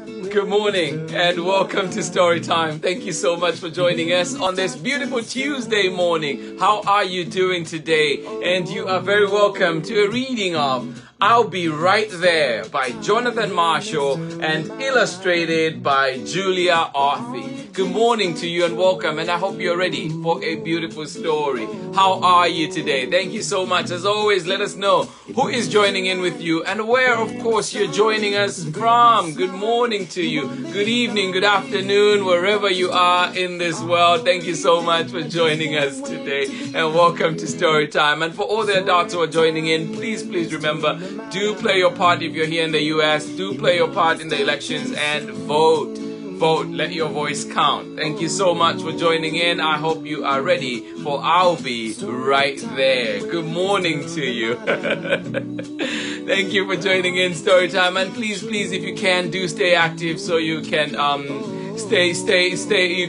Good morning and welcome to Story Time. Thank you so much for joining us on this beautiful Tuesday morning. How are you doing today? And you are very welcome to a reading of I'll Be Right There by Jonathan Marshall and illustrated by Julia Orthey. Good morning to you and welcome, and I hope you're ready for a beautiful story. How are you today? Thank you so much. As always, let us know who is joining in with you and where, of course, you're joining us from. Good morning to you. Good evening, good afternoon, wherever you are in this world. Thank you so much for joining us today and welcome to Story Time. And for all the adults who are joining in, please remember, do play your part if you're here in the US. Do play your part in the elections and vote. Vote. Let your voice count. Thank you so much for joining in. I hope you are ready for I'll Be Right There. Good morning to you. Thank you for joining in Storytime. And please, if you can, do stay active so you can you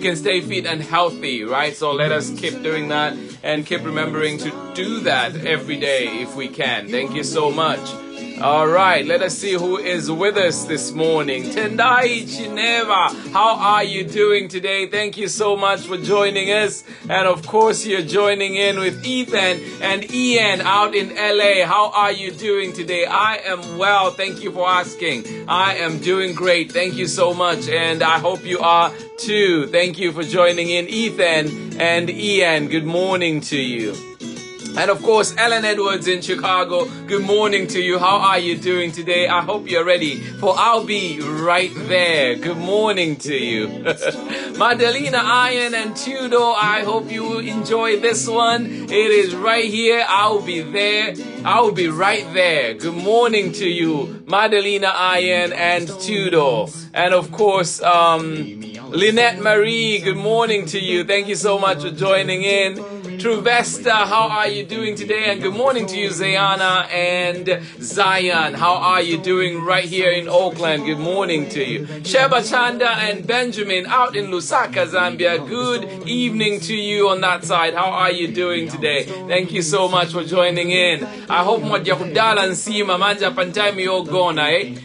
can stay fit and healthy, right? So let us keep doing that and keep remembering to do that every day if we can. Thank you so much. All right, let us see who is with us this morning. Tendai Chineva, how are you doing today? Thank you so much for joining us. And of course, you're joining in with Ethan and Ian out in LA. How are you doing today? I am well. Thank you for asking. I am doing great. Thank you so much. And I hope you are too. Thank you for joining in, Ethan and Ian. Good morning to you. And of course, Ellen Edwards in Chicago, good morning to you. How are you doing today? I hope you're ready for I'll Be Right There. Good morning to you. Madalena Iron and Tudor, I hope you enjoy this one. It is right here. I'll be there. I'll be right there. Good morning to you, Madalena Iron and Tudor. And of course, Lynette Marie, good morning to you. Thank you so much for joining in. Truvesta, how are you doing today? And good morning to you, Zayana and Zion. How are you doing right here in Oakland? Good morning to you. Sheba Chanda and Benjamin out in Lusaka, Zambia. Good evening to you on that side. How are you doing today? Thank you so much for joining in. I hope mwaja kudala nsima manja pantime yogona, eh?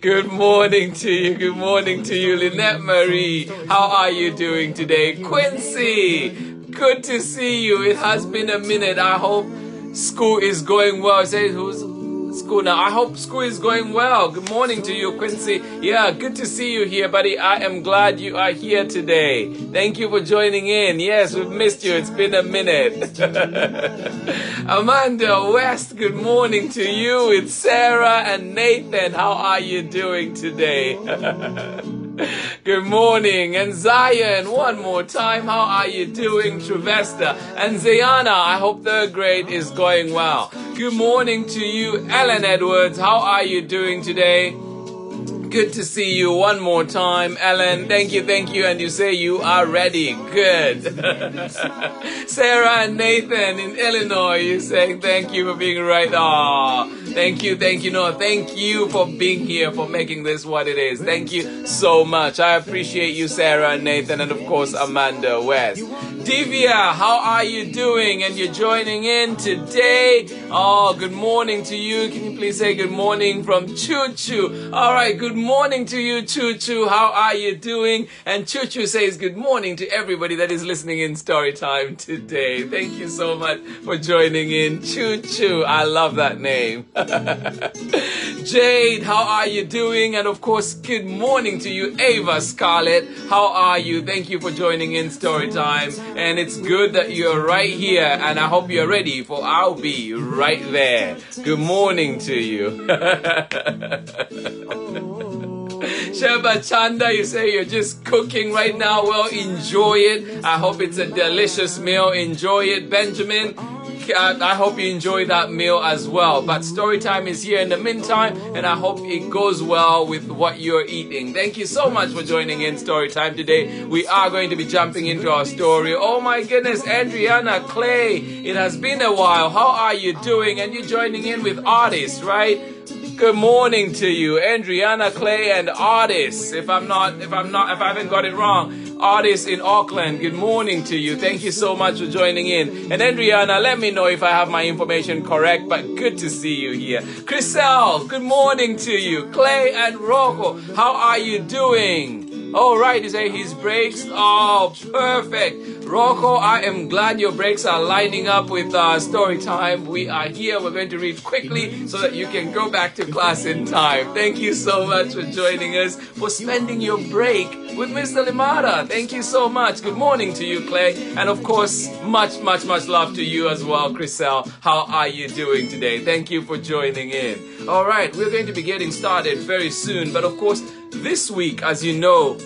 Good morning to you. Good morning to you, Lynette Marie. How are you doing today? Quincy, good to see you. It has been a minute. I hope school is going well. Say who's school now? I hope school is going well. Good morning to you, Quincy. Yeah, good to see you here, buddy. I am glad you are here today. Thank you for joining in. Yes, we've missed you. It's been a minute. Amanda West, good morning to you. It's Sarah and Nathan. How are you doing today? Good morning. And Zion, one more time. How are you doing? Truvesta and Zayana, I hope third grade is going well. Good morning to you, Ellen Edwards. How are you doing today? Good to see you one more time, Ellen. Thank you. And you say you are ready. Good. Sarah and Nathan in Illinois, you're saying thank you for being right. Aw, thank you. No, thank you for being here, for making this what it is. Thank you so much. I appreciate you, Sarah and Nathan, and of course, Amanda West. Divya, how are you doing? And you're joining in today. Oh, good morning to you. Can you please say good morning from Choo Choo? All right, good morning to you, Choo Choo. How are you doing? And Choo Choo says good morning to everybody that is listening in Story Time today. Thank you so much for joining in, Choo Choo. I love that name. Jade, how are you doing? And of course, good morning to you, Ava Scarlett. How are you? Thank you for joining in Story Time. And it's good that you're right here. And I hope you're ready for I'll Be Right There. Good morning to you. Sheba Chanda, you say you're just cooking right now. Well, enjoy it. I hope it's a delicious meal. Enjoy it. Benjamin, I hope you enjoy that meal as well. But story time is here in the meantime, and I hope it goes well with what you're eating. Thank you so much for joining in Story Time today. We are going to be jumping into our story. Oh my goodness, Adriana Clay, it has been a while. How are you doing? And you're joining in with artists, right? Good morning to you, Adriana Clay and Artists. If I haven't got it wrong, Artist in Auckland, good morning to you. Thank you so much for joining in. And Adriana, let me know if I have my information correct, but good to see you here. Chriselle, good morning to you. Clay and Rocco, how are you doing? All right, you say his breaks. Oh, perfect. Rocco, I am glad your breaks are lining up with story time. We are here. We're going to read quickly so that you can go back to class in time. Thank you so much for joining us, for spending your break with Mr. Limada. Thank you so much. Good morning to you, Clay. And of course, much love to you as well, Chriselle. How are you doing today? Thank you for joining in. All right, we're going to be getting started very soon. But of course, this week, as you know,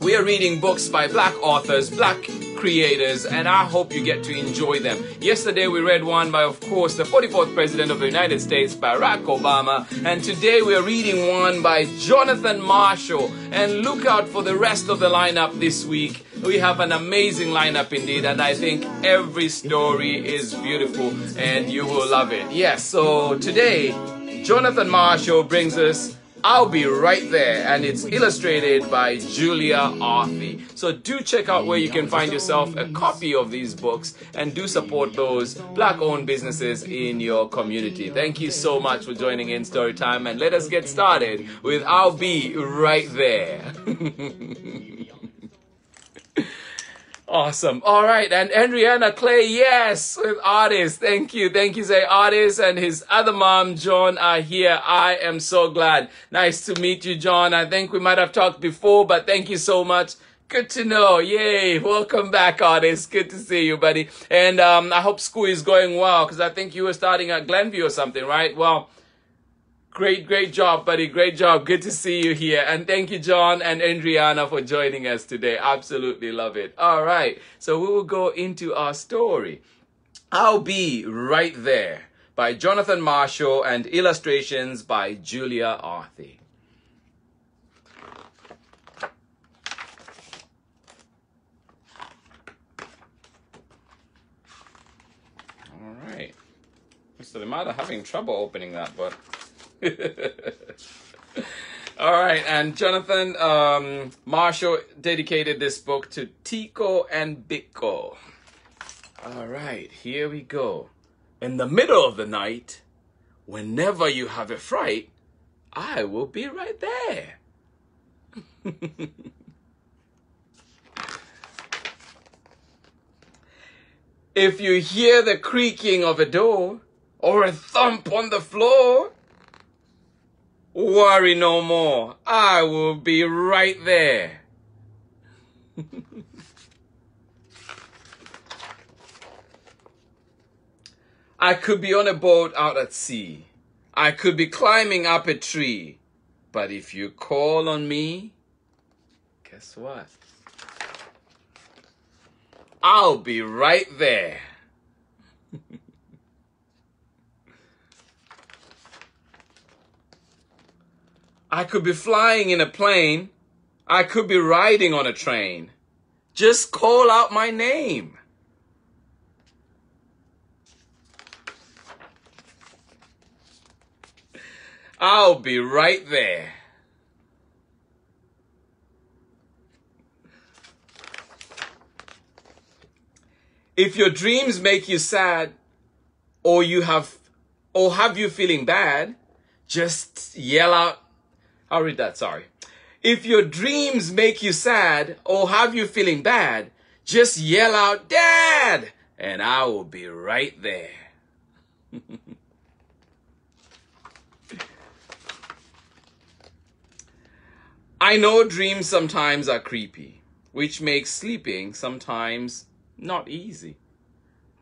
we are reading books by Black authors, Black creators, and I hope you get to enjoy them. Yesterday we read one by, of course, the 44th President of the United States, Barack Obama, and today we are reading one by Jonathan Marshall. And look out for the rest of the lineup this week. We have an amazing lineup indeed, and I think every story is beautiful and you will love it. Yes, so today, Jonathan Marshall brings us I'll Be Right There, and it's illustrated by Julia Orthey. So do check out where you can find yourself a copy of these books, and do support those Black-owned businesses in your community. Thank you so much for joining in Storytime, and let us get started with I'll Be Right There. Awesome. All right. And Adriana Clay, yes, with Artist. Thank you. Thank you, Say. Artist and his other mom, John, are here. I am so glad. Nice to meet you, John. I think we might have talked before, but thank you so much. Good to know. Yay. Welcome back, Artist. Good to see you, buddy. And I hope school is going well, because I think you were starting at Glenview or something, right? Well, great job, buddy. Great job. Good to see you here. And thank you, John and Adriana, for joining us today. Absolutely love it. All right. So we will go into our story. I'll Be Right There by Jonathan Marshall and illustrations by Julia Orthey. All right. Mr. Limada having trouble opening that book. All right, and Jonathan Marshall dedicated this book to Tico and Biko. All right, here we go. In the middle of the night, whenever you have a fright, I will be right there. If you hear the creaking of a door or a thump on the floor, worry no more. I will be right there. I could be on a boat out at sea. I could be climbing up a tree. But if you call on me, guess what? I'll be right there. I could be flying in a plane. I could be riding on a train. Just call out my name. I'll be right there. If your dreams make you sad, or have you feeling bad, just yell out. I'll read that, sorry. If your dreams make you sad or have you feeling bad, just yell out, Dad, and I will be right there. I know dreams sometimes are creepy, which makes sleeping sometimes not easy.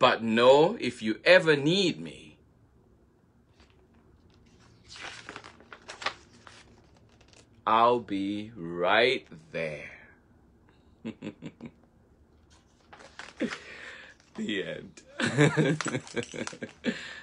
But know if you ever need me, I'll be right there. The end.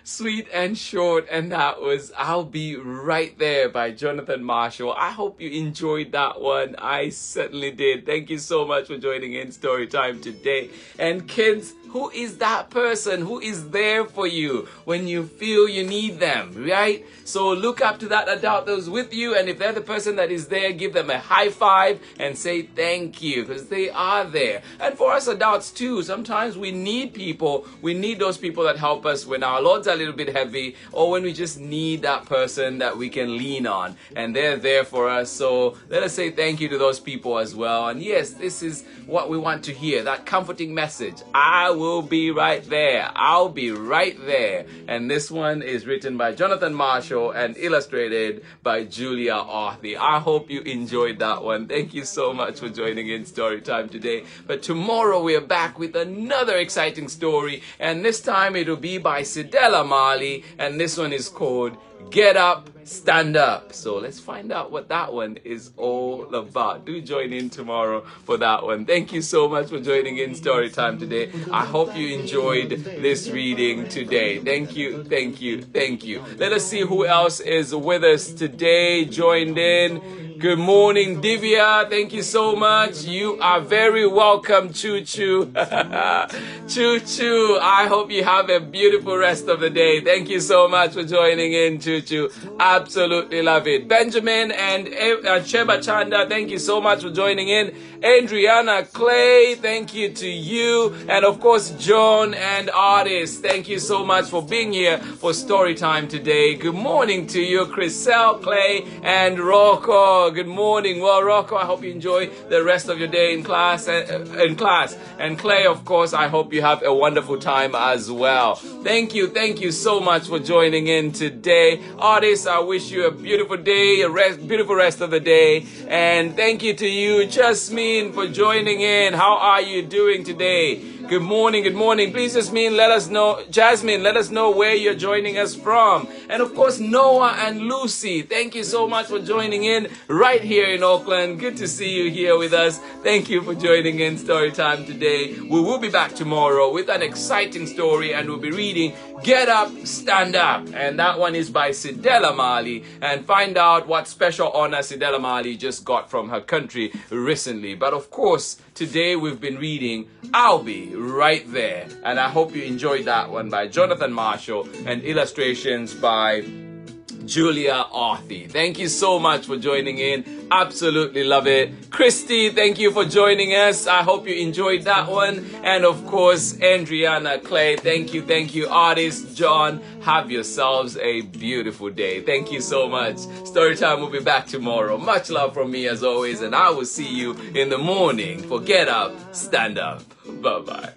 Sweet and short, and that was I'll Be Right There by Jonathan Marshall. I hope you enjoyed that one. I certainly did. Thank you so much for joining in Storytime today. And kids, Who is that person who is there for you when you feel you need them, right? So look up to that adult that's with you, and if they're the person that is there, give them a high five and say thank you, because they are there. And for us adults too, sometimes we need people. We need those people that help us when our loads are a little bit heavy, or when we just need that person that we can lean on, and they're there for us. So let us say thank you to those people as well. And yes, this is what we want to hear, that comforting message. I will be right there. I'll be right there. And this one is written by Jonathan Marshall and illustrated by Julia Orthey. I hope you enjoyed that one. Thank you so much for joining in Storytime today. But tomorrow we are back with another exciting story, and this time it will be by Cedella Marley, and this one is called Get Up, Stand Up. So let's find out what that one is all about. Do join in tomorrow for that one. Thank you so much for joining in Storytime today. I hope you enjoyed this reading today. Thank you, thank you, thank you. Let us see who else is with us today, joined in. Good morning, Divya. Thank you so much. You are very welcome, Choo Choo. Choo Choo. I hope you have a beautiful rest of the day. Thank you so much for joining in, Choo Choo. Absolutely love it. Benjamin and Sheba Chanda, thank you so much for joining in. Adriana Clay, thank you to you. And of course, John and Artist, thank you so much for being here for Storytime today. Good morning to you, Chriselle, Clay, and Rocco. Good morning. Well, Rocco, I hope you enjoy the rest of your day in class. And Clay, of course, I hope you have a wonderful time as well. Thank you so much for joining in today. Artists, I wish you a beautiful day, beautiful rest of the day. And thank you to you, Jasmine, for joining in. How are you doing today? Good morning, good morning. Please, Jasmine, let us know where you're joining us from. And of course, Noah and Lucy, thank you so much for joining in right here in Auckland. Good to see you here with us. Thank you for joining in Storytime today. We will be back tomorrow with an exciting story, and we'll be reading Get Up, Stand Up. And that one is by Cedella Marley. And find out what special honor Cedella Marley just got from her country recently. But of course, today we've been reading I'll Be Right There. And I hope you enjoyed that one by Jonathan Marshall and illustrations by Julia Orthey. Thank you so much for joining in. Absolutely love it. Christy, thank you for joining us. I hope you enjoyed that one. And of course, Adriana Clay, thank you. Artist John, have yourselves a beautiful day. Thank you so much. Storytime will be back tomorrow. Much love from me as always, and I will see you in the morning for Get Up, Stand Up. Bye-bye.